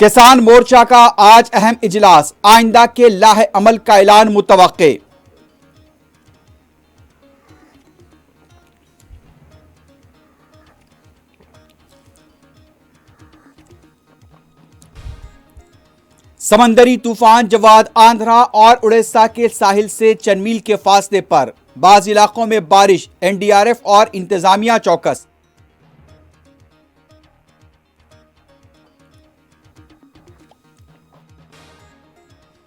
किसान मोर्चा का आज अहम इजलास, आइंदा के लाहे अमल का ऐलान मुतवक्के। समंदरी तूफान जवाद आंध्रा और उड़ीसा के साहिल से चंद मील के फासले पर, बाज इलाकों में बारिश, एनडीआरएफ और इंतजामिया चौकस।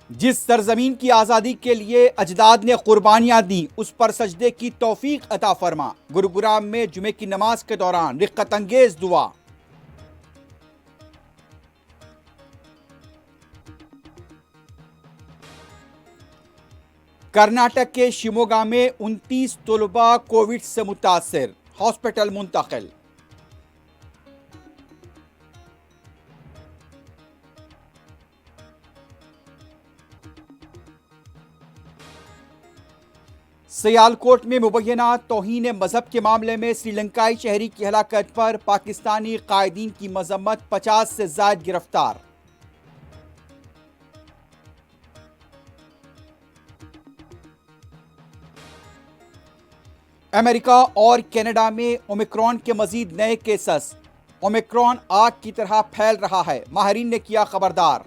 जिस सरजमीन की आज़ादी के लिए अजदाद ने कुर्बानियां दी, उस पर सजदे की तौफीक अता फरमा। गुरुग्राम में जुमे की नमाज के दौरान रिक्कत अंगेज दुआ। कर्नाटक के शिमोगा में 29 तलबा कोविड से मुतासिर, हॉस्पिटल मुंतकिल। सियालकोट में मुबैना तौहीन मजहब के मामले में श्रीलंकाई शहरी की हलाकत पर पाकिस्तानी कायदीन की मजम्मत, 50 से ज्यादा गिरफ्तार। अमेरिका और कनाडा में ओमिक्रॉन के मजीद नए केसेस, ओमिक्रॉन आग की तरह फैल रहा है, माहिरीन ने किया खबरदार।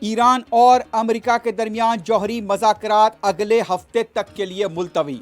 ईरान और अमेरिका के दरमियान जौहरी मज़ाकरात अगले हफ्ते तक के लिए मुलतवी।